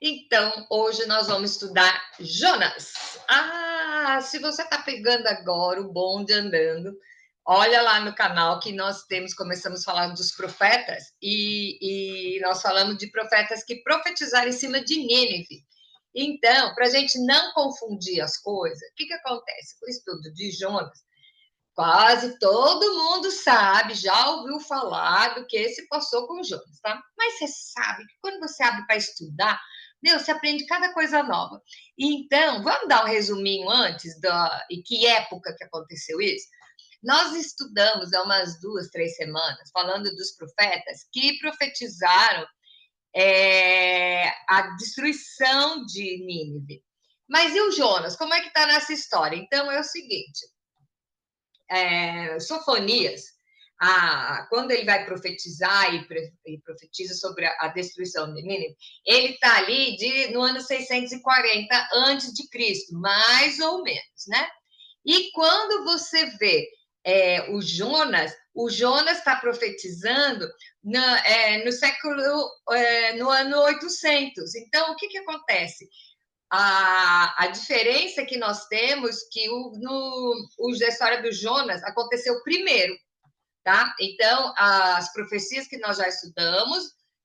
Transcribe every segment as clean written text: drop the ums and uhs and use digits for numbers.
Então, hoje nós vamos estudar Jonas. Se você está pegando agora o bonde andando, olha lá no canal que nós começamos a falar dos profetas e nós falamos de profetas que profetizaram em cima de Nínive. Então, para a gente não confundir as coisas, o que acontece? Com o estudo de Jonas, quase todo mundo sabe, já ouviu falar do que se passou com Jonas, tá? Mas você sabe que quando você abre para estudar, meu, você aprende cada coisa nova. Então, vamos dar um resuminho antes e que época que aconteceu isso? Nós estudamos há umas 2, 3 semanas, falando dos profetas que profetizaram a destruição de Nínive. Mas e o Jonas? Como é que está nessa história? Então, é o seguinte, Sofonias, quando ele vai profetizar e profetiza sobre a destruição de Nínive, ele está ali no ano 640 antes de Cristo, mais ou menos, né? E quando você vê o Jonas está profetizando no século, no ano 800. Então, o que acontece? A diferença que nós temos que a história do Jonas aconteceu primeiro, tá? Então, as profecias que nós já estudamos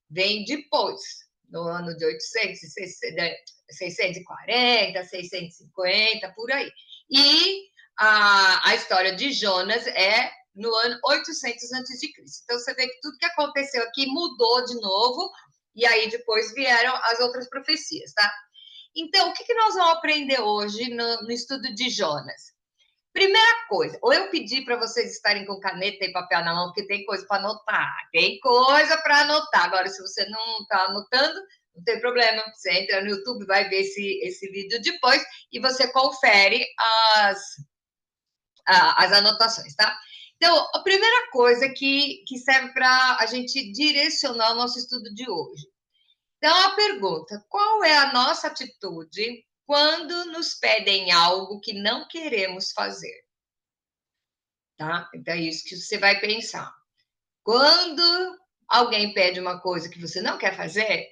vêm depois, no ano de 800, 640, 650, por aí. E a história de Jonas é no ano 800 a.C. Então, você vê que tudo que aconteceu aqui mudou de novo, e aí depois vieram as outras profecias, tá? Então, o que nós vamos aprender hoje no estudo de Jonas? Primeira coisa, ou eu pedi para vocês estarem com caneta e papel na mão, porque tem coisa para anotar. Tem coisa para anotar. Agora, se você não está anotando, não tem problema. Você entra no YouTube, vai ver esse vídeo depois e você confere as anotações, tá? Então, a primeira coisa que serve para a gente direcionar o nosso estudo de hoje. Então, a pergunta: qual é a nossa atitude quando nos pedem algo que não queremos fazer? Tá? Então, é isso que você vai pensar. Quando alguém pede uma coisa que você não quer fazer,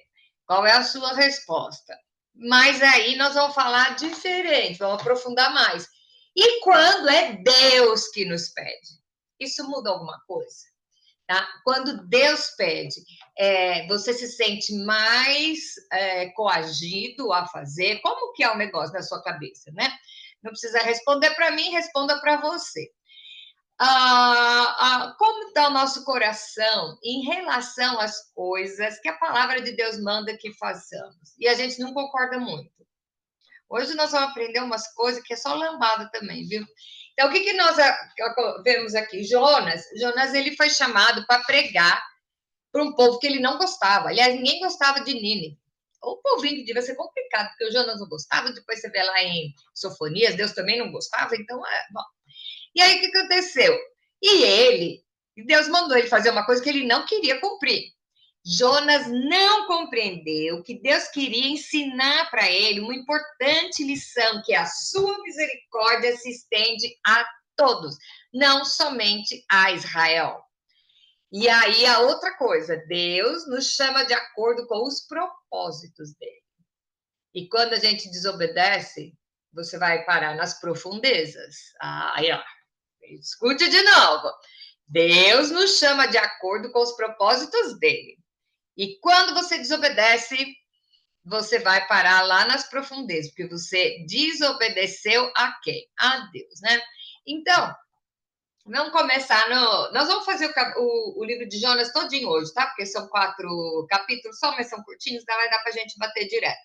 qual é a sua resposta? Mas aí nós vamos falar diferente, vamos aprofundar mais. E quando é Deus que nos pede? Isso muda alguma coisa? Tá? Quando Deus pede, você se sente mais coagido a fazer? Como que é o negócio na sua cabeça, né? Não precisa responder para mim, responda para você. Como está o nosso coração em relação às coisas que a palavra de Deus manda que façamos? E a gente não concorda muito. Hoje nós vamos aprender umas coisas que é só lambada também, viu? Então, o que nós vemos aqui? Jonas, ele foi chamado para pregar para um povo que ele não gostava. Aliás, ninguém gostava de Nínive. O povinho que devia ser complicado, porque o Jonas não gostava, depois você vê lá em Sofonias, Deus também não gostava, então, bom. E aí, o que aconteceu? Deus mandou ele fazer uma coisa que ele não queria cumprir. Jonas não compreendeu que Deus queria ensinar para ele uma importante lição, que a sua misericórdia se estende a todos, não somente a Israel. E aí, a outra coisa, Deus nos chama de acordo com os propósitos dele. E quando a gente desobedece, você vai parar nas profundezas. Aí, ó, escute de novo. Deus nos chama de acordo com os propósitos dele. E quando você desobedece, você vai parar lá nas profundezas, porque você desobedeceu a quem? A Deus, né? Então, vamos começar nós vamos fazer o livro de Jonas todinho hoje, tá? Porque são 4 capítulos só, mas são curtinhos, então vai dar para a gente bater direto.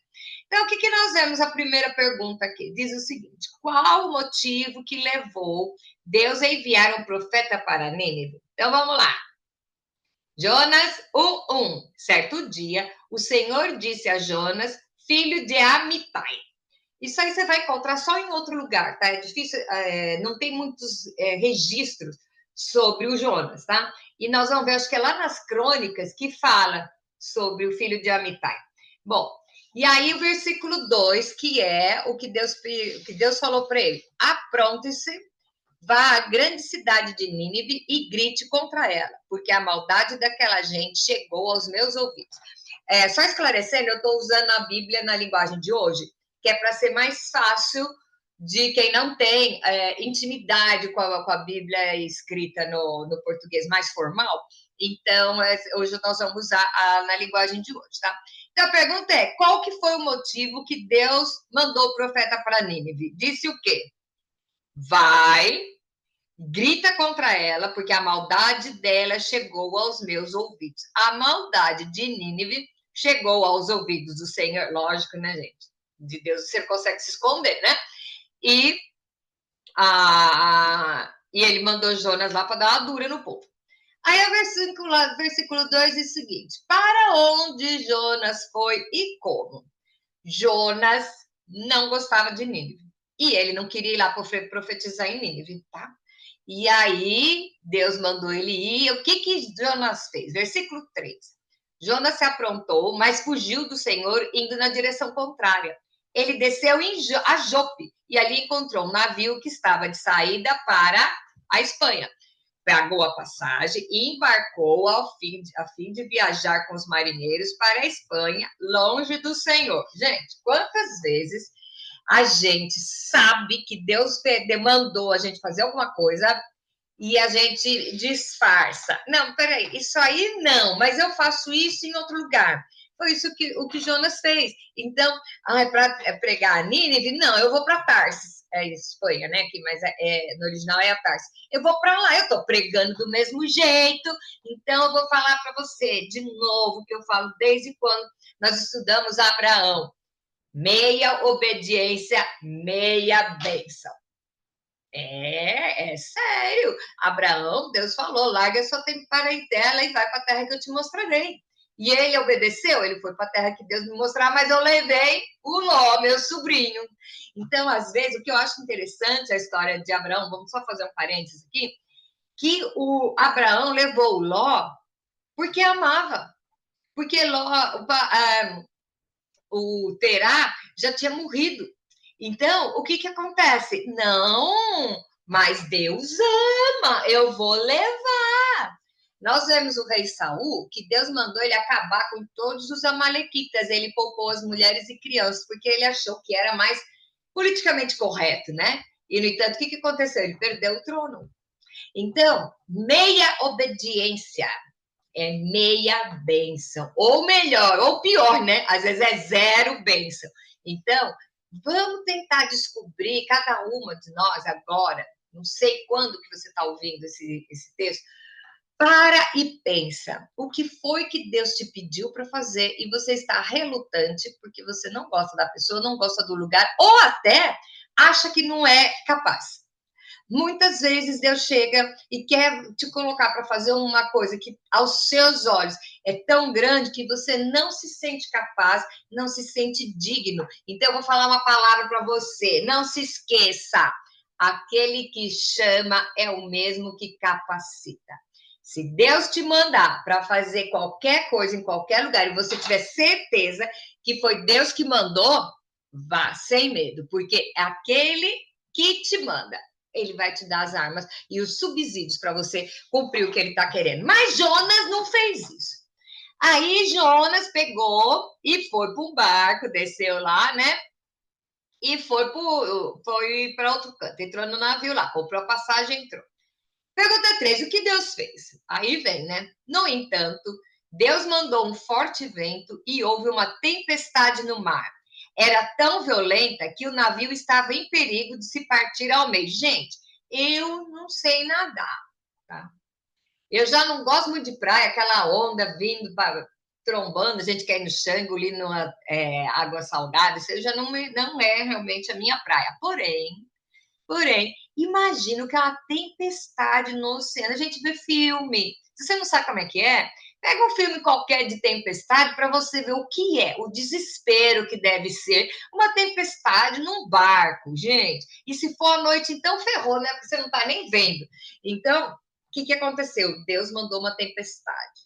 Então, o que nós vemos? A primeira pergunta aqui diz o seguinte: qual o motivo que levou Deus a enviar um profeta para Nínive? Então, vamos lá. Jonas 1:1. Certo dia, o Senhor disse a Jonas, filho de Amitai. Isso aí você vai encontrar só em outro lugar, tá? É difícil, não tem muitos registros sobre o Jonas, tá? E nós vamos ver, acho que é lá nas crônicas que fala sobre o filho de Amitai. Bom, e aí o versículo 2, que é o que Deus falou para ele: apronte-se, vá à grande cidade de Nínive e grite contra ela, porque a maldade daquela gente chegou aos meus ouvidos. Só esclarecendo, eu estou usando a Bíblia na linguagem de hoje, que é para ser mais fácil de quem não tem intimidade com a Bíblia escrita no português mais formal. Então, hoje nós vamos usar na linguagem de hoje, tá? Então, a pergunta é, qual que foi o motivo que Deus mandou o profeta para Nínive? Disse o quê? Vai, grita contra ela, porque a maldade dela chegou aos meus ouvidos. A maldade de Nínive chegou aos ouvidos do Senhor, lógico, né, gente? De Deus você consegue se esconder, né? E ele mandou Jonas lá para dar uma dura no povo. Aí o versículo 2 diz o seguinte: para onde Jonas foi e como? Jonas não gostava de Nínive. E ele não queria ir lá profetizar em Nínive, tá? E aí, Deus mandou ele ir. O que Jonas fez? Versículo 3. Jonas se aprontou, mas fugiu do Senhor, indo na direção contrária. Ele desceu a Jope e ali encontrou um navio que estava de saída para a Espanha. Pagou a passagem e embarcou a fim de viajar com os marinheiros para a Espanha, longe do Senhor. Gente, quantas vezes a gente sabe que Deus demandou a gente fazer alguma coisa e a gente disfarça. Não, peraí, isso aí não, mas eu faço isso em outro lugar. Foi isso o que Jonas fez. Então, é para pregar a Nínive? Não, eu vou para Tarsis. É Espanha, né? Aqui, mas no original é a Tarsis. Eu vou para lá, eu estou pregando do mesmo jeito. Então, eu vou falar para você de novo, que eu falo desde quando nós estudamos Abraão. Meia obediência, meia bênção. É sério. Abraão, Deus falou, larga sua parentela e vai para a terra que eu te mostrarei. E ele obedeceu, ele foi para a terra que Deus me mostrar, mas eu levei o Ló, meu sobrinho. Então, às vezes, o que eu acho interessante a história de Abraão, vamos só fazer um parênteses aqui, que o Abraão levou o Ló porque amava. Porque Ló, o Terá já tinha morrido. Então, o que acontece? Não, mas Deus ama, eu vou levar. Nós vemos o rei Saul, que Deus mandou ele acabar com todos os amalequitas. Ele poupou as mulheres e crianças, porque ele achou que era mais politicamente correto, né? E, no entanto, o que aconteceu? Ele perdeu o trono. Então, meia obediência é meia bênção. Ou melhor, ou pior, né? Às vezes é zero bênção. Então, vamos tentar descobrir, cada uma de nós agora, não sei quando que você está ouvindo esse texto, para e pensa, o que foi que Deus te pediu para fazer e você está relutante porque você não gosta da pessoa, não gosta do lugar, ou até acha que não é capaz. Muitas vezes Deus chega e quer te colocar para fazer uma coisa que aos seus olhos é tão grande que você não se sente capaz, não se sente digno. Então eu vou falar uma palavra para você, não se esqueça, aquele que chama é o mesmo que capacita. Se Deus te mandar para fazer qualquer coisa em qualquer lugar e você tiver certeza que foi Deus que mandou, vá sem medo, porque é aquele que te manda, ele vai te dar as armas e os subsídios para você cumprir o que ele está querendo. Mas Jonas não fez isso. Aí Jonas pegou e foi para um barco, desceu lá, né? E foi para outro canto. Entrou no navio lá, comprou a passagem, entrou. Pergunta 3, o que Deus fez? Aí vem, né? No entanto, Deus mandou um forte vento e houve uma tempestade no mar. Era tão violenta que o navio estava em perigo de se partir ao meio. Gente, eu não sei nadar, tá? Eu já não gosto muito de praia, aquela onda vindo, trombando, a gente quer ir no chão, engolindo água salgada, isso já não é realmente a minha praia. Porém, imagino que é uma tempestade no oceano. A gente vê filme. Se você não sabe como é que é, pega um filme qualquer de tempestade para você ver o que é, o desespero que deve ser uma tempestade num barco, gente. E se for à noite, então ferrou, né? Porque você não está nem vendo. Então, o que aconteceu? Deus mandou uma tempestade.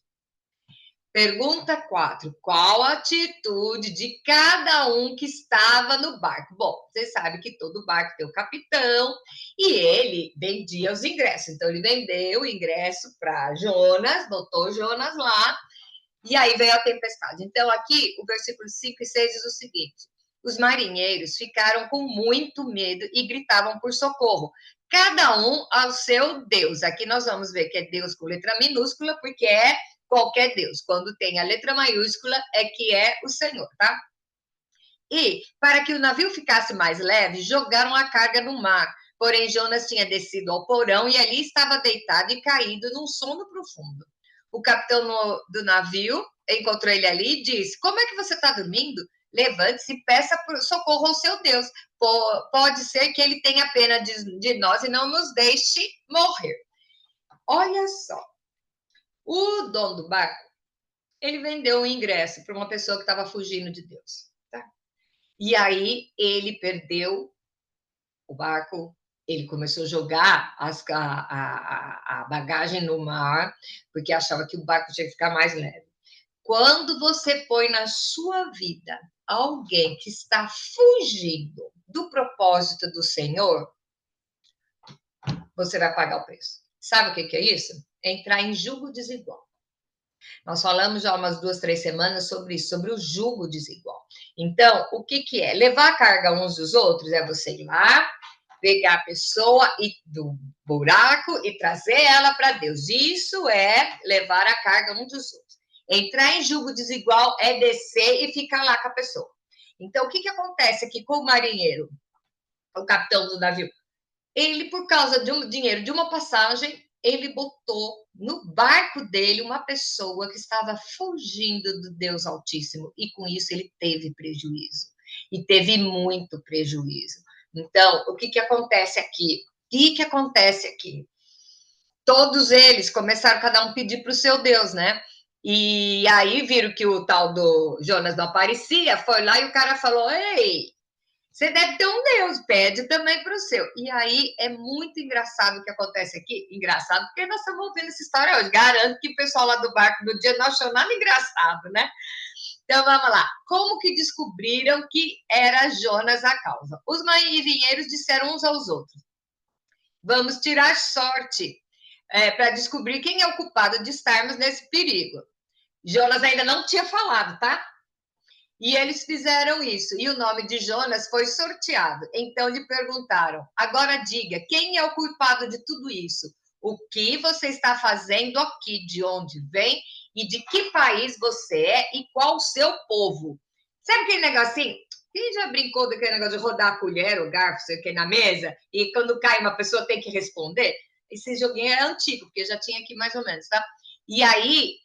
Pergunta 4. Qual a atitude de cada um que estava no barco? Bom, você sabe que todo barco tem o capitão e ele vendia os ingressos. Então, ele vendeu o ingresso para Jonas, botou Jonas lá e aí veio a tempestade. Então, aqui, o versículo 5 e 6 diz o seguinte: os marinheiros ficaram com muito medo e gritavam por socorro, cada um ao seu Deus. Aqui nós vamos ver que é Deus com letra minúscula, porque é qualquer Deus. Quando tem a letra maiúscula, é que é o Senhor, tá? E, para que o navio ficasse mais leve, jogaram a carga no mar. Porém, Jonas tinha descido ao porão e ali estava deitado e caído num sono profundo. O capitão do navio encontrou ele ali e disse: Como é que você está dormindo? Levante-se e peça socorro ao seu Deus. Pode ser que ele tenha pena de nós e não nos deixe morrer. Olha só, o dono do barco, ele vendeu um ingresso para uma pessoa que estava fugindo de Deus. Tá? E aí ele perdeu o barco, ele começou a jogar a bagagem no mar, porque achava que o barco tinha que ficar mais leve. Quando você põe na sua vida alguém que está fugindo do propósito do Senhor, você vai pagar o preço. Sabe o que é isso? É entrar em jugo desigual. Nós falamos já umas 2, 3 semanas sobre isso, sobre o jugo desigual. Então, o que é? Levar a carga uns dos outros é você ir lá, pegar a pessoa do buraco e trazer ela para Deus. Isso é levar a carga uns dos outros. Entrar em jugo desigual é descer e ficar lá com a pessoa. Então, o que acontece aqui com o marinheiro, o capitão do navio? Ele, por causa de um dinheiro de uma passagem, ele botou no barco dele uma pessoa que estava fugindo do Deus Altíssimo, e com isso ele teve prejuízo, e teve muito prejuízo. Então, o que acontece aqui? O que acontece aqui? Todos eles começaram cada um a pedir para o seu Deus, né? E aí viram que o tal do Jonas não aparecia, foi lá e o cara falou: Ei, você deve ter um Deus, pede também para o seu. E aí é muito engraçado o que acontece aqui. Engraçado, porque nós estamos ouvindo essa história hoje. Garanto que o pessoal lá do barco no dia não achou nada engraçado, né? Então vamos lá. Como que descobriram que era Jonas a causa? Os marinheiros disseram uns aos outros: Vamos tirar sorte para descobrir quem é o culpado de estarmos nesse perigo. Jonas ainda não tinha falado, tá? E eles fizeram isso, e o nome de Jonas foi sorteado. Então lhe perguntaram: agora diga, quem é o culpado de tudo isso? O que você está fazendo aqui? De onde vem? E de que país você é? E qual o seu povo? Sabe aquele negocinho? Quem já brincou daquele negócio de rodar a colher, o garfo, sei o que, na mesa? E quando cai uma pessoa tem que responder? Esse joguinho é antigo, porque já tinha aqui mais ou menos, tá? E aí,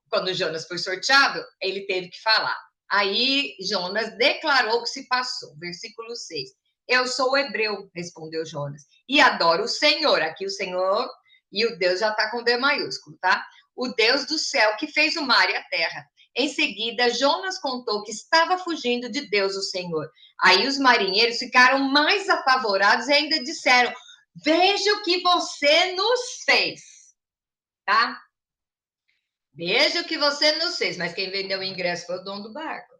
quando o Jonas foi sorteado, ele teve que falar. Aí Jonas declarou que se passou. Versículo 6. Eu sou hebreu, respondeu Jonas, e adoro o Senhor. Aqui o Senhor e o Deus já está com D maiúsculo, tá? O Deus do céu que fez o mar e a terra. Em seguida, Jonas contou que estava fugindo de Deus, o Senhor. Aí os marinheiros ficaram mais apavorados e ainda disseram: Veja o que você nos fez, tá? Veja o que você nos fez. Mas quem vendeu o ingresso foi o dono do barco.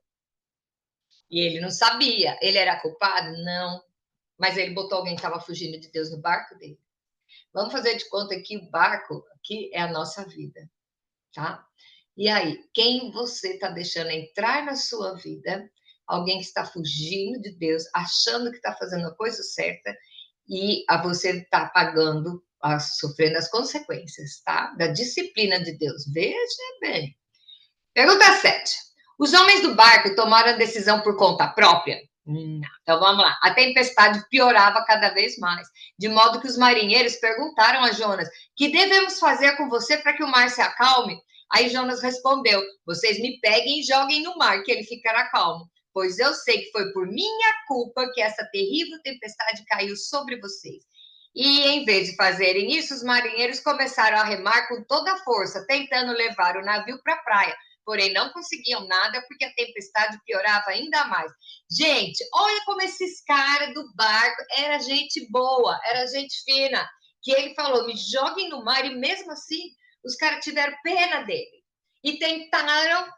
E ele não sabia. Ele era culpado? Não. Mas ele botou alguém que estava fugindo de Deus no barco dele. Vamos fazer de conta que o barco aqui é a nossa vida, tá? E aí, quem você está deixando entrar na sua vida? Alguém que está fugindo de Deus, achando que está fazendo a coisa certa, e a você está pagando, sofrendo as consequências, tá? Da disciplina de Deus. Veja bem. Pergunta 7. Os homens do barco tomaram a decisão por conta própria? Não. Então vamos lá. A tempestade piorava cada vez mais, de modo que os marinheiros perguntaram a Jonas: que devemos fazer com você para que o mar se acalme? Aí Jonas respondeu: vocês me peguem e joguem no mar, que ele ficará calmo, pois eu sei que foi por minha culpa que essa terrível tempestade caiu sobre vocês. E em vez de fazerem isso, os marinheiros começaram a remar com toda a força, tentando levar o navio para a praia. Porém, não conseguiam nada porque a tempestade piorava ainda mais. Gente, olha como esses caras do barco era gente boa, era gente fina, que ele falou: me joguem no mar, e mesmo assim os caras tiveram pena dele. e tentaram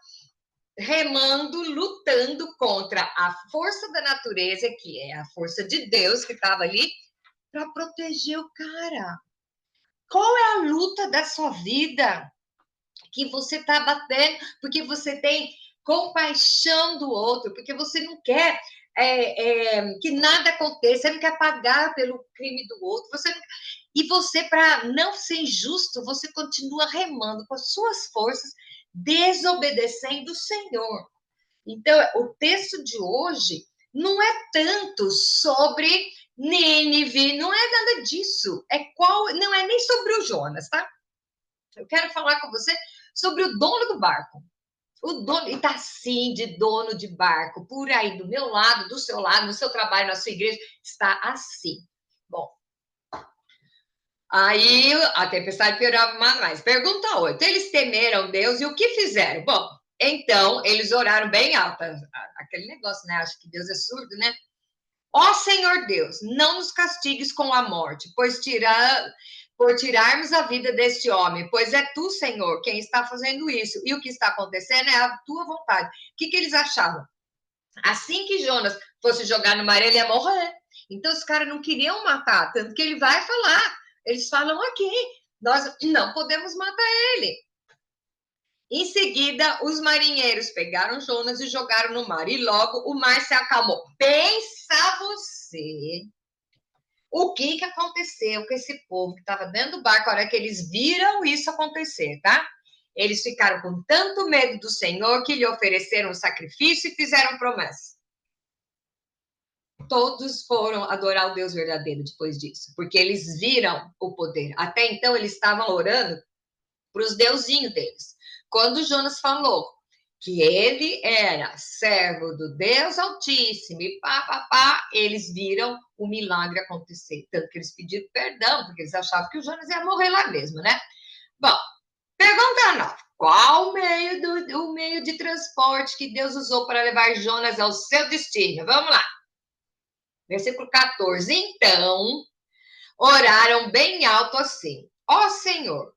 remando, lutando contra a força da natureza, que é a força de Deus que estava ali, para proteger o cara. Qual é a luta da sua vida? Que você está batendo, porque você tem compaixão do outro, porque você não quer que nada aconteça, você não quer pagar pelo crime do outro, e você, para não ser injusto, você continua remando com as suas forças, desobedecendo o Senhor. Então, o texto de hoje não é tanto sobre Nínive, não é nada disso. Não é nem sobre o Jonas, tá? Eu quero falar com você sobre o dono do barco. O dono, e tá assim, de dono de barco, por aí, do meu lado, do seu lado, no seu trabalho, na sua igreja, está assim. Bom, aí a tempestade piorava mais. Pergunta 8. Eles temeram Deus e o que fizeram? Bom, então eles oraram bem alto. Aquele negócio, né? Acho que Deus é surdo, né? Ó Senhor Deus, não nos castigues com a morte, por tirarmos a vida deste homem, pois é tu, Senhor, quem está fazendo isso. E o que está acontecendo é a tua vontade. O que eles achavam? Assim que Jonas fosse jogar no mar, ele ia morrer. Então os caras não queriam matar, tanto que ele vai falar. Eles falam aqui, nós não podemos matar ele. Em seguida, os marinheiros pegaram Jonas e jogaram no mar, e logo o mar se acalmou. Pensa você o que aconteceu com esse povo que estava dentro do barco, a hora que eles viram isso acontecer, tá? Eles ficaram com tanto medo do Senhor que lhe ofereceram um sacrifício e fizeram promessa. Todos foram adorar o Deus verdadeiro depois disso, porque eles viram o poder. Até então, eles estavam orando para os deusinhos deles. Quando Jonas falou que ele era servo do Deus Altíssimo e eles viram o milagre acontecer. Tanto que eles pediram perdão, porque eles achavam que o Jonas ia morrer lá mesmo, né? Bom, pergunta 9. Qual o meio de transporte que Deus usou para levar Jonas ao seu destino? Vamos lá. Versículo 14. Então, oraram bem alto assim: ó Senhor,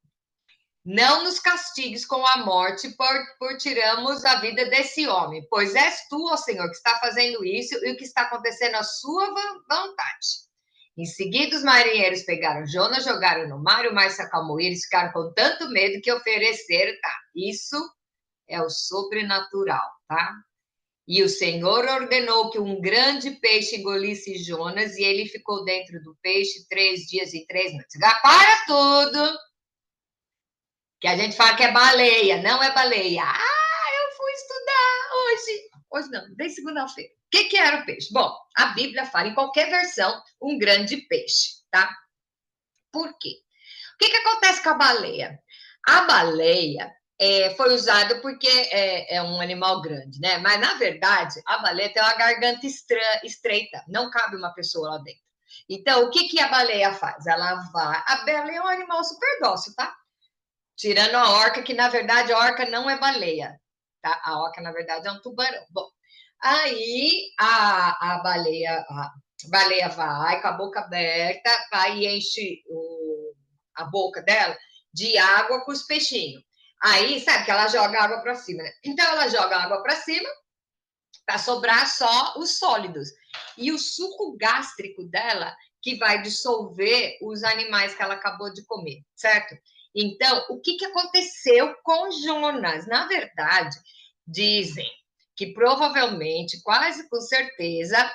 não nos castigues com a morte por tirarmos a vida desse homem, pois és tu, ó Senhor, que está fazendo isso e o que está acontecendo à sua vontade. Em seguida, os marinheiros pegaram Jonas, jogaram no mar, o mar se acalmou e eles ficaram com tanto medo que ofereceram, tá? Isso é o sobrenatural, tá? E o Senhor ordenou que um grande peixe engolisse Jonas e ele ficou dentro do peixe 3 dias e 3 noites. Para tudo! Que a gente fala que é baleia, não é baleia. Eu fui estudar hoje. Hoje não, desde segunda-feira. O que era o peixe? Bom, a Bíblia fala, em qualquer versão, um grande peixe, tá? Por quê? O que acontece com a baleia? A baleia foi usada porque é um animal grande, né? Mas, na verdade, a baleia tem uma garganta estreita, não cabe uma pessoa lá dentro. Então, o que a baleia faz? Ela vai... A baleia é um animal super dócil, tá? Tirando a orca, que na verdade a orca não é baleia, tá? A orca, na verdade, é um tubarão. Bom, aí a baleia vai com a boca aberta, vai e enche a boca dela de água com os peixinhos. Aí, sabe que ela joga água para cima, né? Então, ela joga água para cima para sobrar só os sólidos. E o suco gástrico dela que vai dissolver os animais que ela acabou de comer, certo? Então, o que aconteceu com Jonas? Na verdade, dizem que provavelmente, quase com certeza,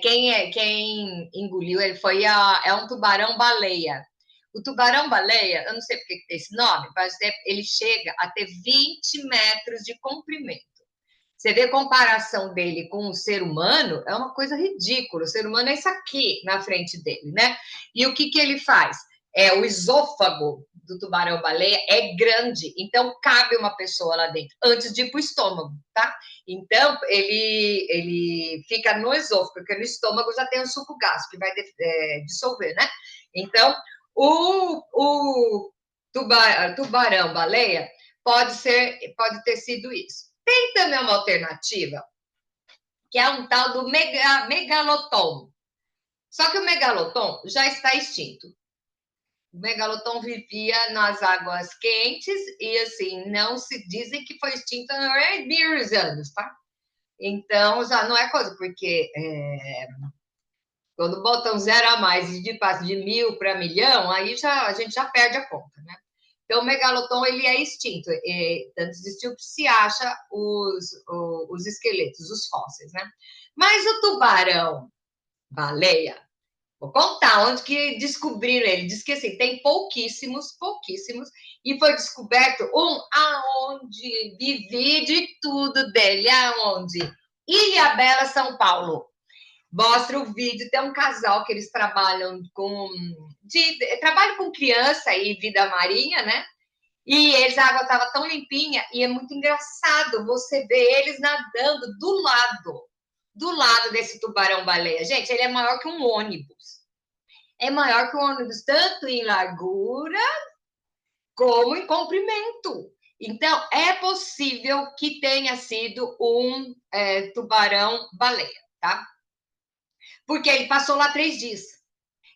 quem engoliu ele foi um tubarão-baleia. O tubarão-baleia, eu não sei porque tem esse nome, mas ele chega a ter 20 metros de comprimento. Você vê a comparação dele com o ser humano, é uma coisa ridícula. O ser humano é isso aqui na frente dele, né? E o que ele faz? O esôfago do tubarão-baleia é grande, então cabe uma pessoa lá dentro, antes de ir para o estômago, tá? Então, ele fica no esôfago, porque no estômago já tem o suco gástrico, que vai dissolver, né? Então, o tubarão-baleia pode ter sido isso. Tem também uma alternativa, que é um tal do megaloton. Só que o megaloton já está extinto. O megaloton vivia nas águas quentes e, assim, não se dizem que foi extinto há mil anos, tá? Então, já não é coisa, porque quando botam zero a mais e de passa de 1.000 para milhão, aí a gente já perde a conta, né? Então, o megaloton, ele é extinto. Tanto existiu que se acha os esqueletos, os fósseis, né? Mas o tubarão, baleia, vou contar onde que descobriram ele. Diz que assim, tem pouquíssimos, e foi descoberto aonde vivi de tudo dele, aonde? Ilhabela, São Paulo. Mostra o vídeo, tem um casal que eles trabalham trabalham com criança e vida marinha, né? E a água estava tão limpinha, e é muito engraçado você ver eles nadando do lado desse tubarão-baleia. Gente, ele é maior que um ônibus. É maior que um ônibus, tanto em largura como em comprimento. Então, é possível que tenha sido um tubarão-baleia, tá? Porque ele passou lá 3 dias.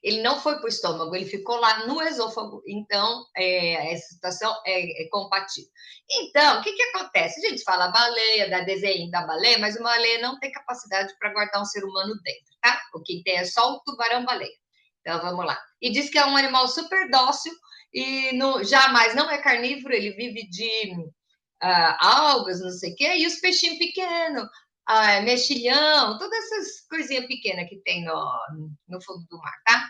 Ele não foi para o estômago, ele ficou lá no esôfago. Então, essa situação é compatível. Então, o que acontece? A gente fala baleia, dá desenho da baleia, mas uma baleia não tem capacidade para guardar um ser humano dentro, tá? O que tem é só o tubarão-baleia. Então, vamos lá. E diz que é um animal super dócil e jamais não é carnívoro, ele vive de algas, não sei o quê, e os peixinhos pequenos, mexilhão, todas essas coisinhas pequenas que tem no fundo do mar, tá?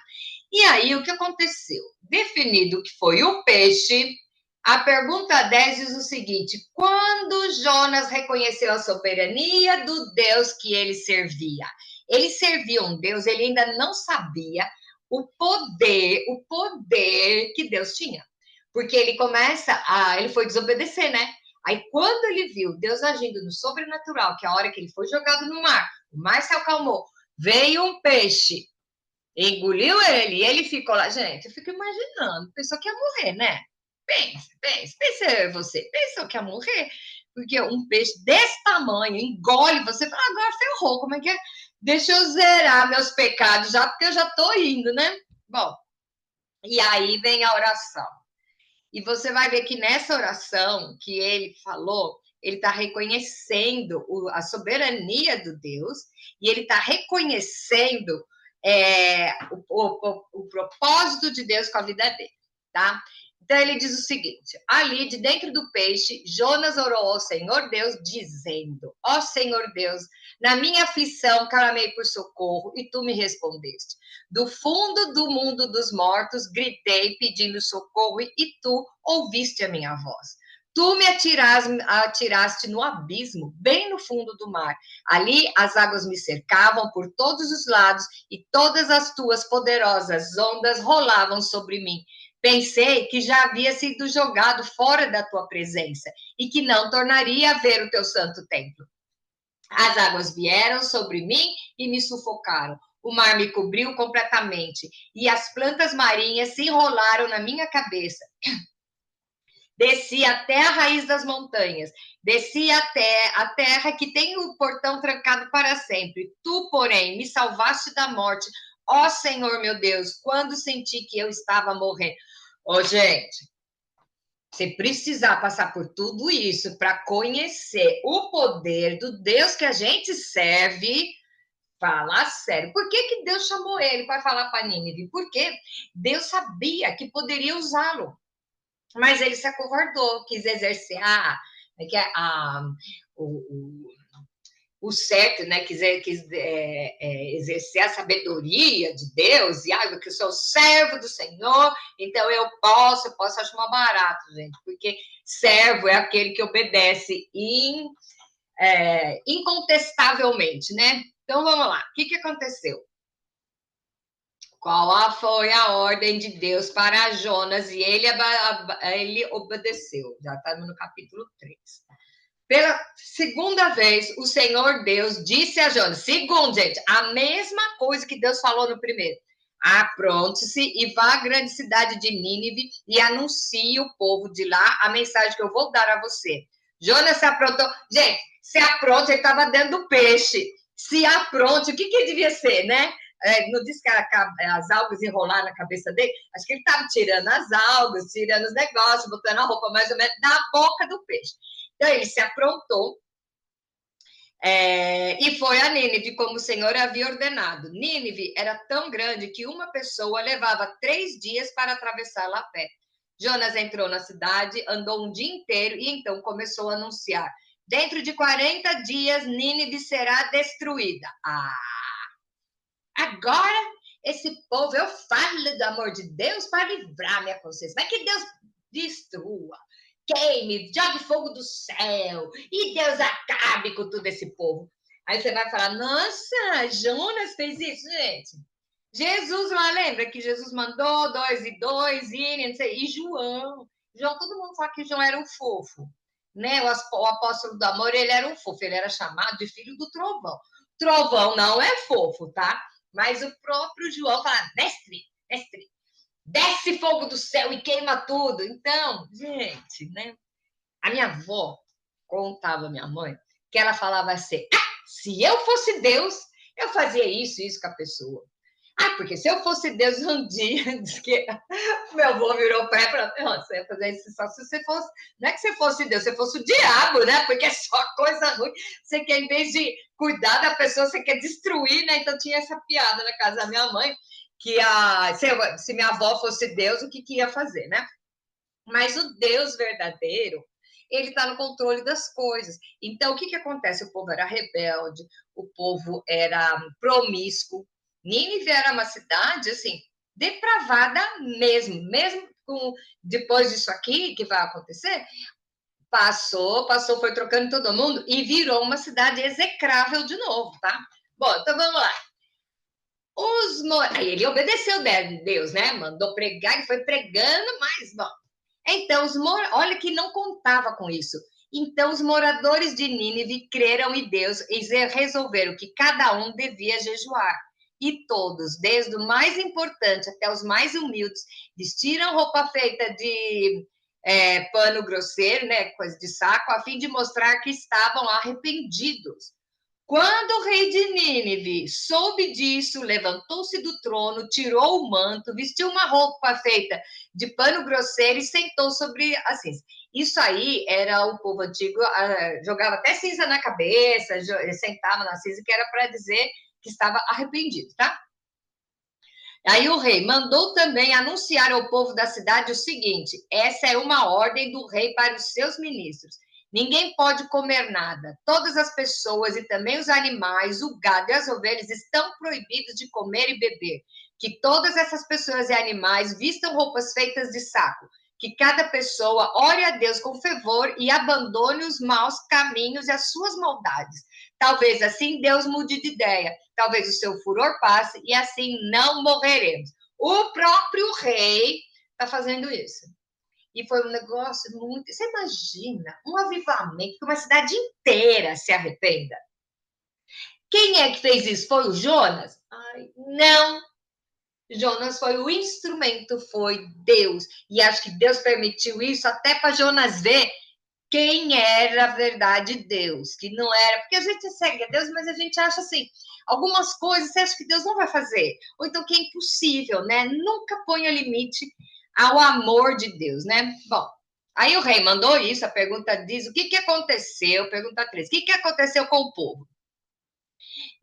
E aí, o que aconteceu? Definido que foi o peixe, a pergunta 10 diz o seguinte: quando Jonas reconheceu a soberania do Deus que ele servia? Ele servia um Deus, ele ainda não sabia o poder que Deus tinha. Porque ele ele foi desobedecer, né? Aí, quando ele viu Deus agindo no sobrenatural, que a hora que ele foi jogado no mar, o mar se acalmou, veio um peixe, engoliu ele, e ele ficou lá. Gente, eu fico imaginando, pensou que ia morrer, né? Pensa você, pensou que ia morrer? Porque um peixe desse tamanho engole você, fala, agora ferrou, como é que é? Deixa eu zerar meus pecados já, porque eu já tô indo, né? Bom, e aí vem a oração. E você vai ver que nessa oração que ele falou, ele está reconhecendo a soberania do Deus e ele está reconhecendo o propósito de Deus com a vida dele, tá? Então ele diz o seguinte: ali de dentro do peixe, Jonas orou ao Senhor Deus, dizendo: ó Senhor Deus, na minha aflição clamei por socorro e tu me respondeste. Do fundo do mundo dos mortos gritei pedindo socorro e tu ouviste a minha voz. Tu me atiraste no abismo, bem no fundo do mar. Ali as águas me cercavam por todos os lados e todas as tuas poderosas ondas rolavam sobre mim. Pensei que já havia sido jogado fora da tua presença e que não tornaria a ver o teu santo templo. As águas vieram sobre mim e me sufocaram. O mar me cobriu completamente e as plantas marinhas se enrolaram na minha cabeça. Desci até a raiz das montanhas, desci até a terra que tem o portão trancado para sempre. Tu, porém, me salvaste da morte. Ó Senhor, meu Deus, quando senti que eu estava morrendo. Ô, gente, você precisar passar por tudo isso para conhecer o poder do Deus que a gente serve, fala sério. Por que Deus chamou ele para falar para Nínive? Porque Deus sabia que poderia usá-lo. Mas ele se acovardou, quis exercer o certo, né? Quis exercer a sabedoria de Deus, e que eu sou servo do Senhor, então eu posso achar mais barato, gente, porque servo é aquele que obedece incontestavelmente, né? Então vamos lá, o que aconteceu? Qual foi a ordem de Deus para Jonas? E ele obedeceu. Já estamos no capítulo 3. Pela segunda vez, o Senhor Deus disse a Jonas, segundo, gente, a mesma coisa que Deus falou no primeiro. Apronte-se e vá à grande cidade de Nínive e anuncie o povo de lá a mensagem que eu vou dar a você. Jonas se aprontou. Gente, se apronte, ele estava dentro do peixe. Se apronte, o que devia ser, né? não disse que as algas enrolaram na cabeça dele? Acho que ele estava tirando as algas, tirando os negócios, botando a roupa mais ou menos na boca do peixe. Então, ele se aprontou e foi a Nínive, como o Senhor havia ordenado. Nínive era tão grande que uma pessoa levava 3 dias para atravessá-la a pé. Jonas entrou na cidade, andou um dia inteiro e então começou a anunciar: dentro de 40 dias, Nínive será destruída. Agora, esse povo, eu falo do amor de Deus para livrar minha consciência. Mas que Deus destrua, queime, jogue fogo do céu e Deus acabe com todo esse povo. Aí você vai falar: nossa, Jonas fez isso, gente. Jesus lá, lembra que Jesus mandou 2 e 2, e João. João, todo mundo fala que João era um fofo, né? O apóstolo do amor, ele era um fofo, ele era chamado de filho do trovão. Trovão não é fofo, tá? Mas o próprio João fala: mestre, desce fogo do céu e queima tudo. Então, gente, né? A minha avó contava, minha mãe, que ela falava assim: se eu fosse Deus, eu fazia isso com a pessoa. Porque se eu fosse Deus um dia, diz que meu avô virou pé para você ia fazer isso só se você fosse, não é que você fosse Deus, você fosse o diabo, né? Porque é só coisa ruim. Você quer, em vez de cuidar da pessoa, você quer destruir, né? Então tinha essa piada na casa da minha mãe, que se minha avó fosse Deus, o que ia fazer, né? Mas o Deus verdadeiro, ele está no controle das coisas. Então, o que acontece? O povo era rebelde, o povo era promíscuo. Nínive era uma cidade, assim, depravada mesmo depois disso aqui que vai acontecer, passou, foi trocando todo mundo e virou uma cidade execrável de novo, tá? Bom, então vamos lá. Aí ele obedeceu Deus, né? Mandou pregar e foi pregando, mas, bom. Então, olha que não contava com isso. Então, os moradores de Nínive creram em Deus e resolveram que cada um devia jejuar. E todos, desde o mais importante até os mais humildes, vestiram roupa feita de pano grosseiro, né, coisa de saco, a fim de mostrar que estavam arrependidos. Quando o rei de Nínive soube disso, levantou-se do trono, tirou o manto, vestiu uma roupa feita de pano grosseiro e sentou sobre a cinza. Isso aí era o povo antigo, jogava até cinza na cabeça, sentava na cinza, que era para dizer que estava arrependido, tá? Aí o rei mandou também anunciar ao povo da cidade o seguinte: essa é uma ordem do rei para os seus ministros. Ninguém pode comer nada. Todas as pessoas e também os animais, o gado e as ovelhas estão proibidos de comer e beber. Que todas essas pessoas e animais vistam roupas feitas de saco. Que cada pessoa ore a Deus com fervor e abandone os maus caminhos e as suas maldades. Talvez assim Deus mude de ideia. Talvez o seu furor passe e assim não morreremos. O próprio rei está fazendo isso. E foi um negócio muito... Você imagina um avivamento que uma cidade inteira se arrependa. Quem é que fez isso? Foi o Jonas? Não. Jonas foi o instrumento, foi Deus. E acho que Deus permitiu isso até para Jonas ver quem era a verdade Deus, que não era... Porque a gente segue a Deus, mas a gente acha assim, algumas coisas você acha que Deus não vai fazer, ou então que é impossível, né? Nunca ponha limite ao amor de Deus, né? Bom, aí o rei mandou isso, a pergunta diz, o que aconteceu? Pergunta 3, o que aconteceu com o povo?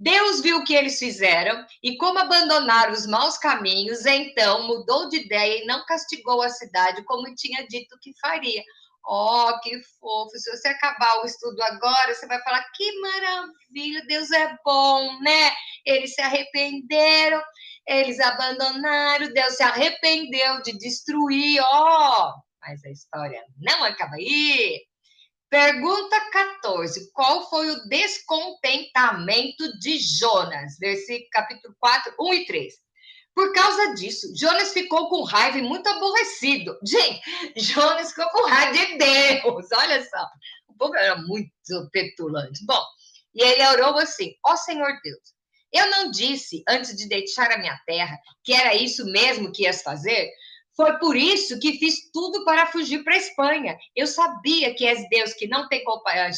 Deus viu o que eles fizeram e como abandonaram os maus caminhos, então mudou de ideia e não castigou a cidade como tinha dito que faria. Oh, que fofo. Se você acabar o estudo agora, você vai falar, que maravilha, Deus é bom, né? Eles se arrependeram, eles abandonaram, Deus se arrependeu de destruir, mas a história não acaba aí. Pergunta 14. Qual foi o descontentamento de Jonas? Versículo capítulo 4, 1 e 3. Por causa disso, Jonas ficou com raiva e muito aborrecido. Gente, Jonas ficou com raiva de Deus. Olha só. O povo era muito petulante. Bom, e ele orou assim: ó Senhor Deus, eu não disse antes de deixar a minha terra que era isso mesmo que ias fazer? Foi por isso que fiz tudo para fugir para a Espanha. Eu sabia que és Deus que não tem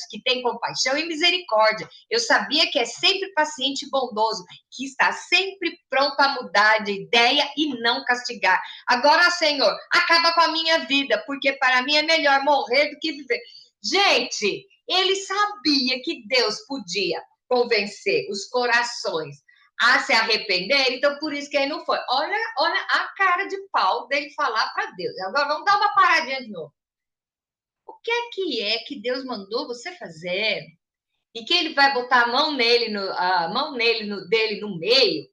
que tem compaixão e misericórdia. Eu sabia que é sempre paciente e bondoso, que está sempre pronto a mudar de ideia e não castigar. Agora, Senhor, acaba com a minha vida, porque para mim é melhor morrer do que viver. Gente, ele sabia que Deus podia convencer os corações a se arrepender, então por isso que ele não foi. Olha a cara de pau dele falar para Deus. Agora vamos dar uma paradinha de novo. O que é que Deus mandou você fazer? E que ele vai botar a mão dele no meio,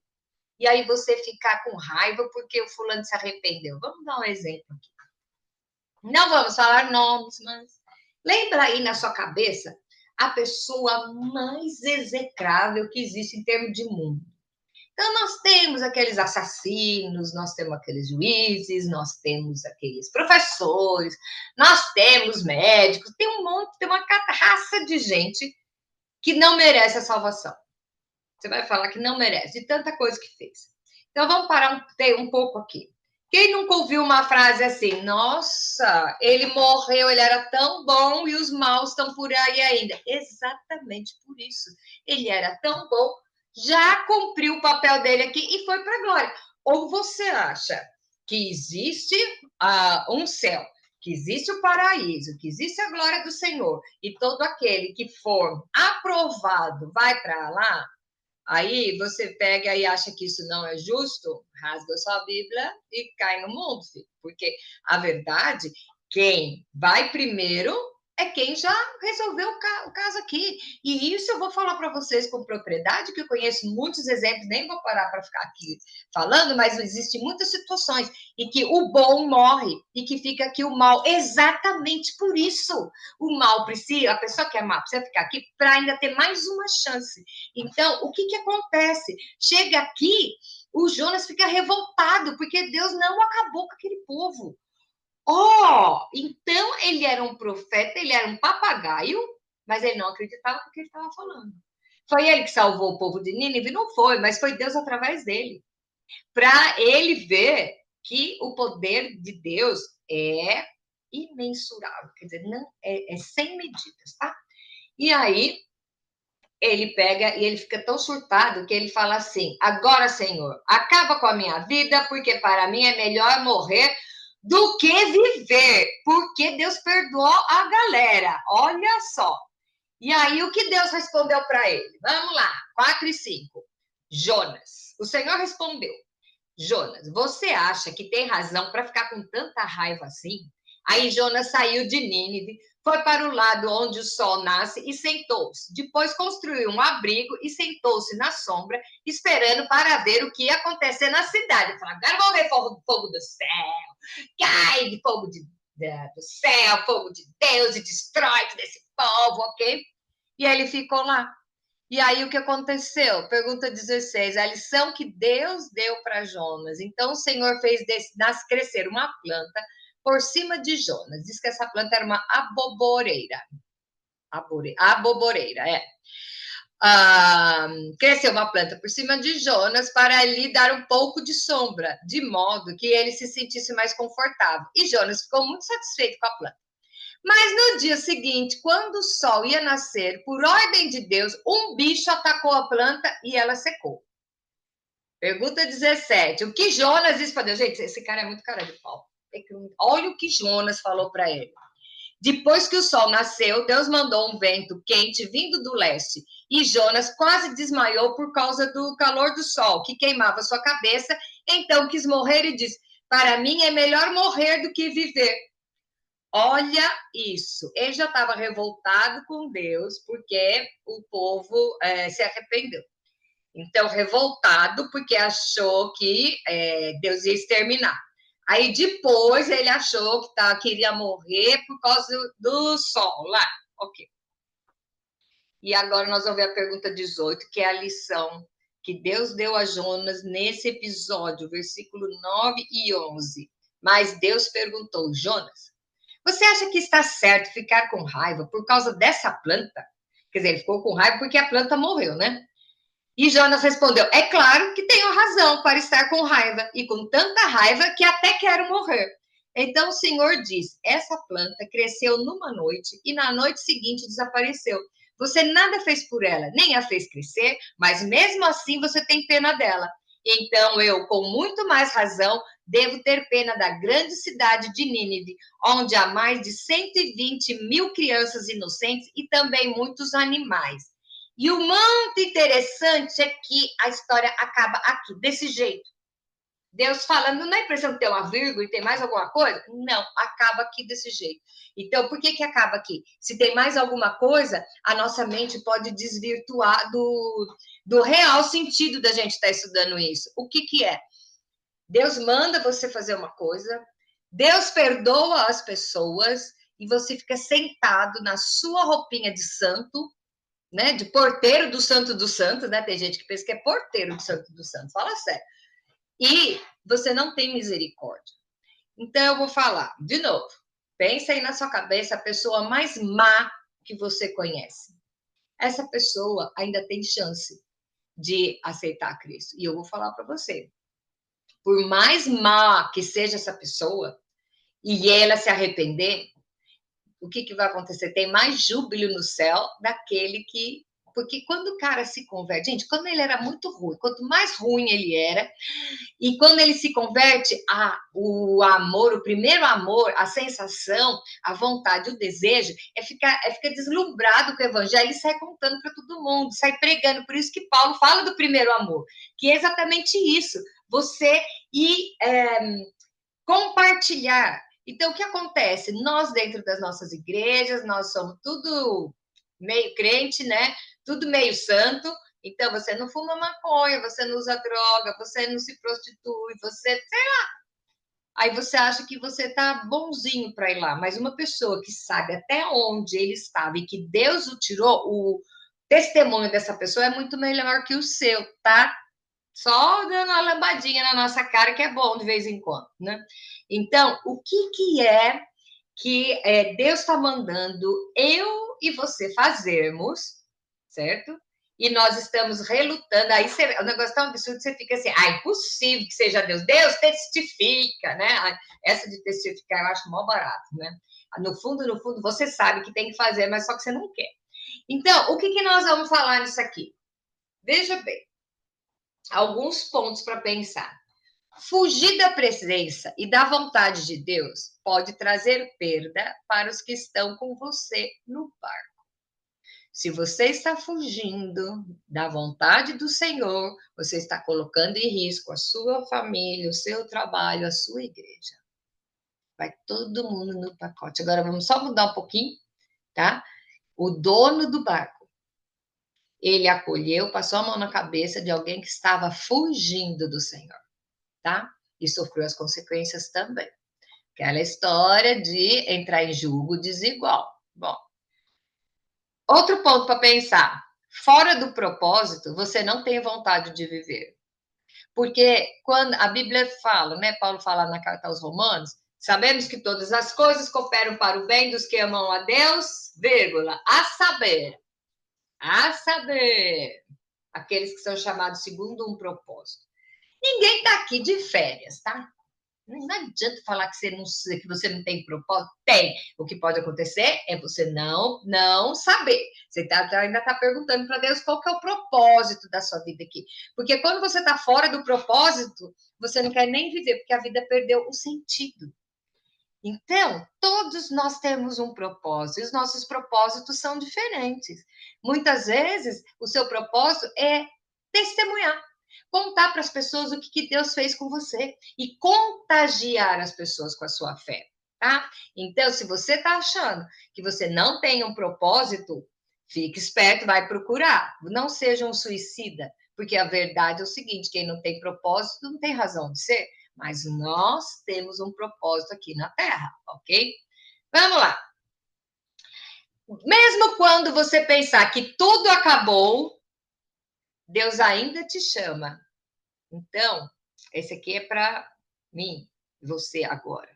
e aí você ficar com raiva porque o fulano se arrependeu. Vamos dar um exemplo aqui. Não vamos falar nomes, mas lembra aí na sua cabeça a pessoa mais execrável que existe em termos de mundo. Então, nós temos aqueles assassinos, nós temos aqueles juízes, nós temos aqueles professores, nós temos médicos, tem uma raça de gente que não merece a salvação. Você vai falar que não merece, de tanta coisa que fez. Então, vamos parar um pouco aqui. Quem nunca ouviu uma frase assim, nossa, ele morreu, ele era tão bom e os maus estão por aí ainda. Exatamente por isso. Ele era tão bom, já cumpriu o papel dele aqui e foi para a glória. Ou você acha que existe um céu, que existe o paraíso, que existe a glória do Senhor, e todo aquele que for aprovado vai para lá? Aí você pega e acha que isso não é justo, rasga sua Bíblia e cai no mundo, filho. Porque a verdade, quem vai primeiro é quem já resolveu o caso aqui. E isso eu vou falar para vocês com propriedade, que eu conheço muitos exemplos, nem vou parar para ficar aqui falando, mas existem muitas situações em que o bom morre e que fica aqui o mal. Exatamente por isso. O mal precisa, a pessoa que é má precisa ficar aqui para ainda ter mais uma chance. Então, o que acontece? Chega aqui, o Jonas fica revoltado, porque Deus não acabou com aquele povo. Então ele era um profeta, ele era um papagaio, mas ele não acreditava no que ele estava falando. Foi ele que salvou o povo de Nínive? Não foi, mas foi Deus através dele. Para ele ver que o poder de Deus é imensurável, quer dizer, não é sem medidas, tá? E aí ele pega e ele fica tão surtado que ele fala assim: agora, Senhor, acaba com a minha vida, porque para mim é melhor morrer do que viver, porque Deus perdoou a galera. Olha só. E aí, o que Deus respondeu para ele? Vamos lá, 4 e 5. Jonas. O Senhor respondeu: Jonas, você acha que tem razão para ficar com tanta raiva assim? Aí Jonas saiu de Nínive, foi para o lado onde o sol nasce e sentou-se. Depois construiu um abrigo e sentou-se na sombra, esperando para ver o que ia acontecer na cidade. Falou: agora vamos ver fogo do céu, cai de fogo do céu, fogo de Deus e destrói desse povo, ok? E aí ele ficou lá. E aí o que aconteceu? Pergunta 16. A lição que Deus deu para Jonas. Então o Senhor fez crescer uma planta por cima de Jonas. Diz que essa planta era uma aboboreira. Aboboreira, é. Cresceu uma planta por cima de Jonas para lhe dar um pouco de sombra, de modo que ele se sentisse mais confortável. E Jonas ficou muito satisfeito com a planta. Mas no dia seguinte, quando o sol ia nascer, por ordem de Deus, um bicho atacou a planta e ela secou. Pergunta 17. O que Jonas disse para Deus? Gente, esse cara é muito cara de pau. Olha o que Jonas falou para ele. Depois que o sol nasceu, Deus mandou um vento quente vindo do leste. E Jonas quase desmaiou por causa do calor do sol, que queimava sua cabeça. Então quis morrer e disse: para mim é melhor morrer do que viver. Olha isso, ele já estava revoltado com Deus porque o povo se arrependeu. Então, revoltado porque achou que Deus ia exterminar. Aí depois ele achou que queria morrer por causa do sol lá. Ok. E agora nós vamos ver a pergunta 18, que é a lição que Deus deu a Jonas nesse episódio, versículo 9 e 11. Mas Deus perguntou: Jonas, você acha que está certo ficar com raiva por causa dessa planta? Quer dizer, ele ficou com raiva porque a planta morreu, né? E Jonas respondeu: é claro que tenho razão para estar com raiva, e com tanta raiva que até quero morrer. Então o Senhor diz: essa planta cresceu numa noite e na noite seguinte desapareceu. Você nada fez por ela, nem a fez crescer, mas mesmo assim você tem pena dela. Então eu, com muito mais razão, devo ter pena da grande cidade de Nínive, onde há mais de 120 mil crianças inocentes e também muitos animais. E o muito interessante é que a história acaba aqui, desse jeito. Deus falando, não dá a impressão que tem uma vírgula e tem mais alguma coisa? Não, acaba aqui desse jeito. Então, por que acaba aqui? Se tem mais alguma coisa, a nossa mente pode desvirtuar do real sentido da gente estar estudando isso. O que é? Deus manda você fazer uma coisa, Deus perdoa as pessoas e você fica sentado na sua roupinha de santo, né? De porteiro do santo dos santos, né? Tem gente que pensa que é porteiro do santo dos santos. Fala sério. E você não tem misericórdia. Então eu vou falar de novo. Pensa aí na sua cabeça a pessoa mais má que você conhece. Essa pessoa ainda tem chance de aceitar Cristo. E eu vou falar para você. Por mais má que seja essa pessoa e ela se arrepender, o que vai acontecer? Tem mais júbilo no céu daquele que. Porque quando o cara se converte, gente, quando ele era muito ruim, quanto mais ruim ele era, e quando ele se converte, o amor, o primeiro amor, a sensação, a vontade, o desejo, ficar deslumbrado com o evangelho e sai contando para todo mundo, sai pregando. Por isso que Paulo fala do primeiro amor, que é exatamente isso, você ir compartilhar. Então, o que acontece? Nós, dentro das nossas igrejas, nós somos tudo meio crente, né? Tudo meio santo. Então, você não fuma maconha, você não usa droga, você não se prostitui, você, sei lá. Aí você acha que você tá bonzinho para ir lá. Mas uma pessoa que sabe até onde ele estava e que Deus o tirou, o testemunho dessa pessoa é muito melhor que o seu, tá? Só dando uma lambadinha na nossa cara, que é bom de vez em quando, né? Então, o que é que Deus está mandando eu e você fazermos, certo? E nós estamos relutando. Aí o negócio é tão absurdo que você fica assim, impossível que seja Deus. Deus testifica, né? Essa de testificar eu acho mó barato, né? No fundo, você sabe que tem que fazer, mas só que você não quer. Então, o que nós vamos falar nisso aqui? Veja bem, alguns pontos para pensar. Fugir da presença e da vontade de Deus pode trazer perda para os que estão com você no barco. Se você está fugindo da vontade do Senhor, você está colocando em risco a sua família, o seu trabalho, a sua igreja. Vai todo mundo no pacote. Agora vamos só mudar um pouquinho, tá? O dono do barco, ele acolheu, passou a mão na cabeça de alguém que estava fugindo do Senhor, tá? E sofreu as consequências também. Aquela história de entrar em julgo desigual. Bom, outro ponto para pensar. Fora do propósito, você não tem vontade de viver. Porque quando a Bíblia fala, né? Paulo fala na carta aos Romanos, sabemos que todas as coisas cooperam para o bem dos que amam a Deus, vírgula, a saber, aqueles que são chamados segundo um propósito. Ninguém está aqui de férias, tá? Não adianta falar que você não tem propósito. Tem. O que pode acontecer é você não saber. Você ainda está perguntando para Deus qual que é o propósito da sua vida aqui. Porque quando você está fora do propósito, você não quer nem viver, porque a vida perdeu o sentido. Então, todos nós temos um propósito, e os nossos propósitos são diferentes. Muitas vezes, o seu propósito é testemunhar, contar para as pessoas o que Deus fez com você e contagiar as pessoas com a sua fé, tá? Então, se você está achando que você não tem um propósito, fique esperto, vai procurar. Não seja um suicida, porque a verdade é o seguinte: quem não tem propósito não tem razão de ser. Mas nós temos um propósito aqui na Terra, ok? Vamos lá. Mesmo quando você pensar que tudo acabou, Deus ainda te chama. Então, esse aqui é para mim, você agora.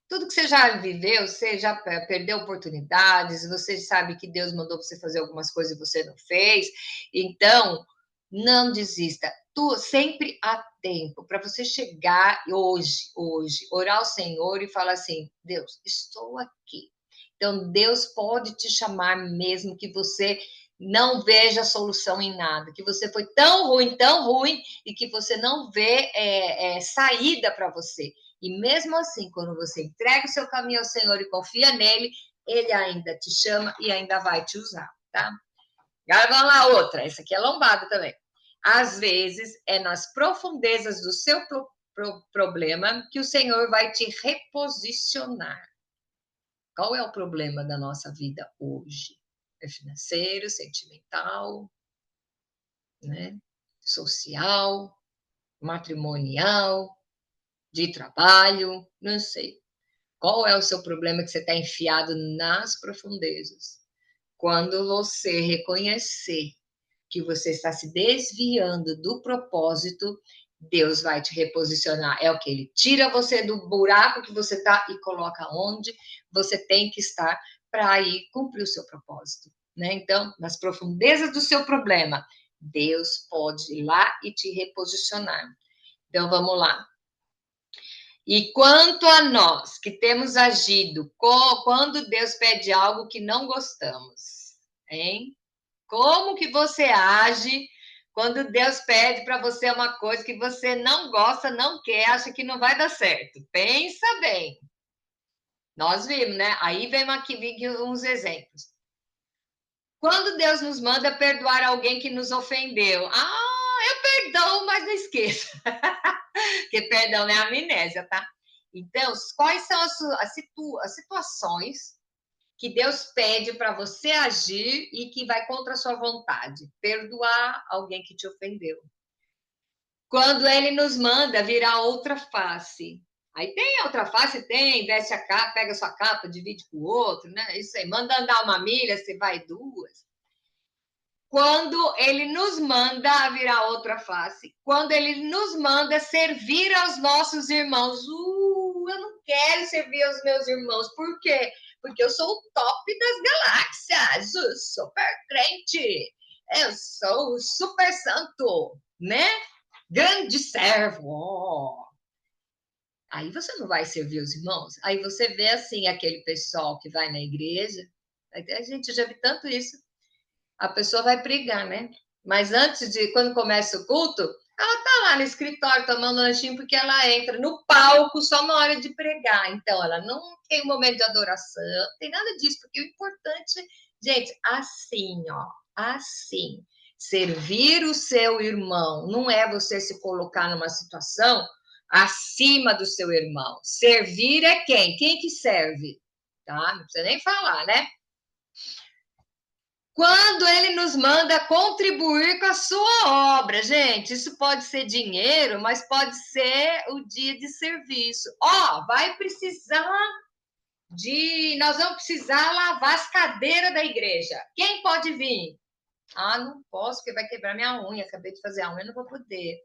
Tudo que você já viveu, você já perdeu oportunidades, você sabe que Deus mandou você fazer algumas coisas e você não fez. Então, Não desista. Sempre há tempo para você chegar hoje, orar ao Senhor e falar assim: Deus, estou aqui. Então, Deus pode te chamar mesmo que você não veja solução em nada, que você foi tão ruim, e que você não vê saída para você. E mesmo assim, quando você entrega o seu caminho ao Senhor e confia nele, ele ainda te chama e ainda vai te usar, tá? Agora vamos lá, outra. Essa aqui é lombada também. Às vezes, é nas profundezas do seu problema que o Senhor vai te reposicionar. Qual é o problema da nossa vida hoje? É financeiro, sentimental, né? Social, matrimonial, de trabalho, não sei. Qual é o seu problema que você está enfiado nas profundezas? Quando você reconhecer que você está se desviando do propósito, Deus vai te reposicionar. É o que? Ele tira você do buraco que você está e coloca onde você tem que estar para ir cumprir o seu propósito, né? Então, nas profundezas do seu problema, Deus pode ir lá e te reposicionar. Então, vamos lá. E quanto a nós que temos agido quando Deus pede algo que não gostamos, hein? Como que você age quando Deus pede para você uma coisa que você não gosta, não quer, acha que não vai dar certo? Pensa bem. Nós vimos, né? Aí vem aqui uns exemplos. Quando Deus nos manda perdoar alguém que nos ofendeu, eu perdoo, mas não esqueça. Porque perdão não é amnésia, tá? Então, quais são as situações que Deus pede para você agir e que vai contra a sua vontade? Perdoar alguém que te ofendeu. Quando ele nos manda virar outra face. Aí tem outra face, veste a capa, pega a sua capa, divide com o outro, né? Isso aí, manda andar uma milha, você vai duas. Quando ele nos manda virar outra face, quando ele nos manda servir aos nossos irmãos. Eu não quero servir aos meus irmãos. Por quê? Porque eu sou o top das galáxias, o super crente, eu sou o super santo, né? Grande servo. Aí você não vai servir os irmãos. Aí você vê assim, aquele pessoal que vai na igreja, a gente já viu tanto isso. A pessoa vai pregar, né? Mas quando começa o culto, ela tá lá no escritório tomando lanchinho, porque ela entra no palco só na hora de pregar. Então, ela não tem um momento de adoração, não tem nada disso, porque o importante, gente, assim, ó, assim, servir o seu irmão não é você se colocar numa situação acima do seu irmão. Servir é quem? Quem que serve? Tá? Não precisa nem falar, né? Quando ele nos manda contribuir com a sua obra, gente, isso pode ser dinheiro, mas pode ser o dia de serviço. Nós vamos precisar lavar as cadeiras da igreja. Quem pode vir? Não posso, porque vai quebrar minha unha. Acabei de fazer a unha, não vou poder,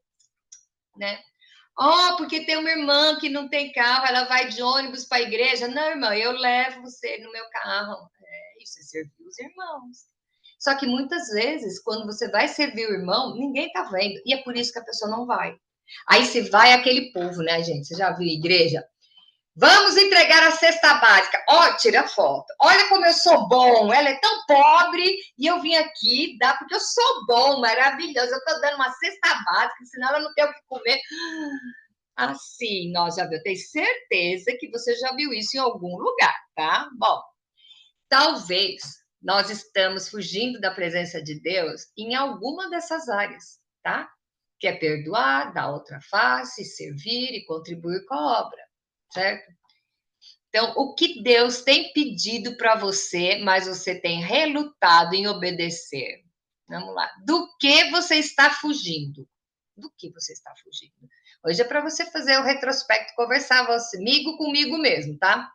né? Porque tem uma irmã que não tem carro, ela vai de ônibus para a igreja. Não, irmã, eu levo você no meu carro. Isso é servir os irmãos. Só que muitas vezes, quando você vai servir o irmão, ninguém tá vendo. E é por isso que a pessoa não vai. Aí se vai aquele povo, né, gente? Você já viu a igreja? Vamos entregar a cesta básica. Tira foto. Olha como eu sou bom. Ela é tão pobre e eu vim aqui dar porque eu sou bom, maravilhoso. Eu tô dando uma cesta básica, senão ela não tem o que comer. Assim, nós já viu. Eu tenho certeza que você já viu isso em algum lugar, tá? Bom, talvez nós estamos fugindo da presença de Deus em alguma dessas áreas, tá? Que é perdoar, dar outra face, servir e contribuir com a obra, certo? Então, o que Deus tem pedido para você, mas você tem relutado em obedecer? Vamos lá. Do que você está fugindo? Do que você está fugindo? Hoje é para você fazer o retrospecto, conversar comigo mesmo, tá?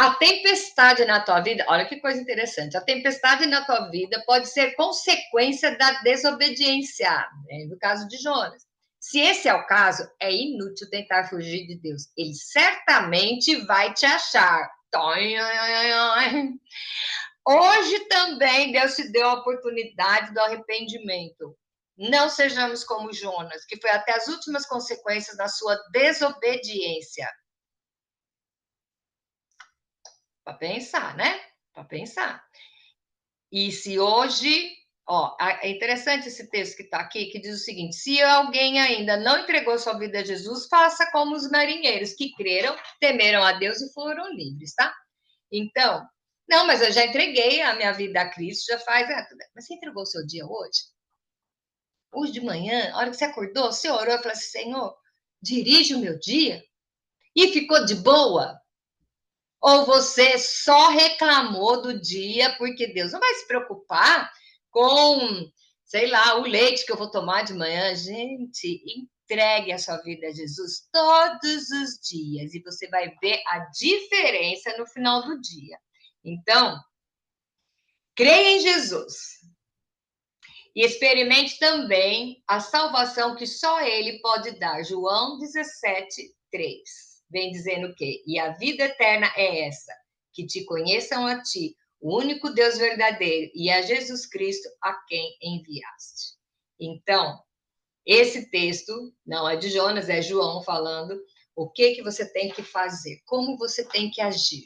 A tempestade na tua vida, olha que coisa interessante, a tempestade na tua vida pode ser consequência da desobediência, né? No caso de Jonas. Se esse é o caso, é inútil tentar fugir de Deus. Ele certamente vai te achar. Hoje também Deus te deu a oportunidade do arrependimento. Não sejamos como Jonas, que foi até as últimas consequências na sua desobediência. Para pensar, né? Para pensar. E se hoje, ó, é interessante esse texto que está aqui, que diz o seguinte: se alguém ainda não entregou sua vida a Jesus, faça como os marinheiros que creram, temeram a Deus e foram livres, tá? Então, não, mas eu já entreguei a minha vida a Cristo, já faz. Mas você entregou o seu dia hoje? Hoje de manhã, a hora que você acordou, você orou e falou assim: Senhor, dirige o meu dia? E ficou de boa? Ou você só reclamou do dia porque Deus não vai se preocupar com, sei lá, o leite que eu vou tomar de manhã? Gente, entregue a sua vida a Jesus todos os dias e você vai ver a diferença no final do dia. Então, creia em Jesus e experimente também a salvação que só Ele pode dar. João 17:3. Vem dizendo o quê? E a vida eterna é essa, que te conheçam a ti, o único Deus verdadeiro, e a Jesus Cristo a quem enviaste. Então, esse texto não é de Jonas, é João falando o que você tem que fazer, como você tem que agir.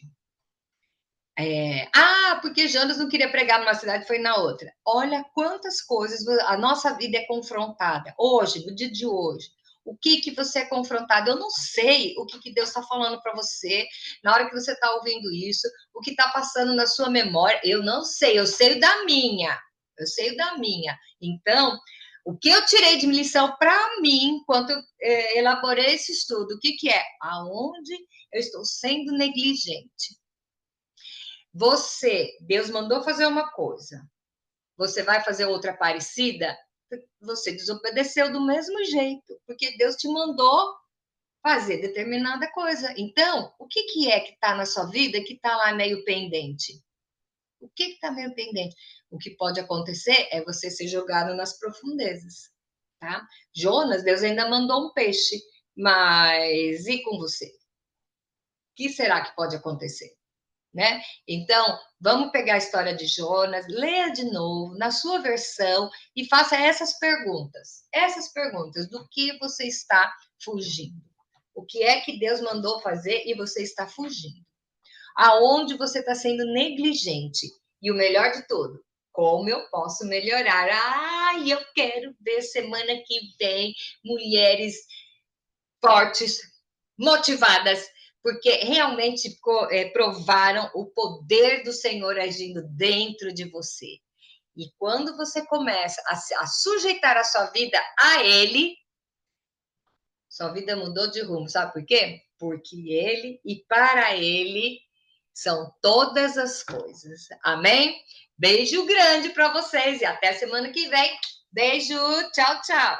Porque Jonas não queria pregar numa cidade, foi na outra. Olha quantas coisas a nossa vida é confrontada. Hoje, no dia de hoje, o que você é confrontado? Eu não sei o que Deus está falando para você na hora que você está ouvindo isso, o que está passando na sua memória. Eu não sei, eu sei da minha. Eu sei da minha. Então, o que eu tirei de lição para mim, enquanto eu elaborei esse estudo, o que é? Aonde eu estou sendo negligente? Deus mandou fazer uma coisa, você vai fazer outra parecida, você desobedeceu do mesmo jeito, porque Deus te mandou fazer determinada coisa. Então, o que é que está na sua vida que está lá meio pendente? O que está meio pendente? O que pode acontecer é você ser jogado nas profundezas, tá? Jonas, Deus ainda mandou um peixe, mas e com você? O que será que pode acontecer? Né? Então, vamos pegar a história de Jonas, leia de novo na sua versão e faça essas perguntas. Essas perguntas: do que você está fugindo? O que é que Deus mandou fazer e você está fugindo? Aonde você está sendo negligente? E o melhor de tudo, como eu posso melhorar? Eu quero ver semana que vem mulheres fortes, motivadas, porque realmente provaram o poder do Senhor agindo dentro de você. E quando você começa a sujeitar a sua vida a Ele, sua vida mudou de rumo. Sabe por quê? Porque Ele e para Ele são todas as coisas. Amém? Beijo grande para vocês e até semana que vem. Beijo, tchau, tchau.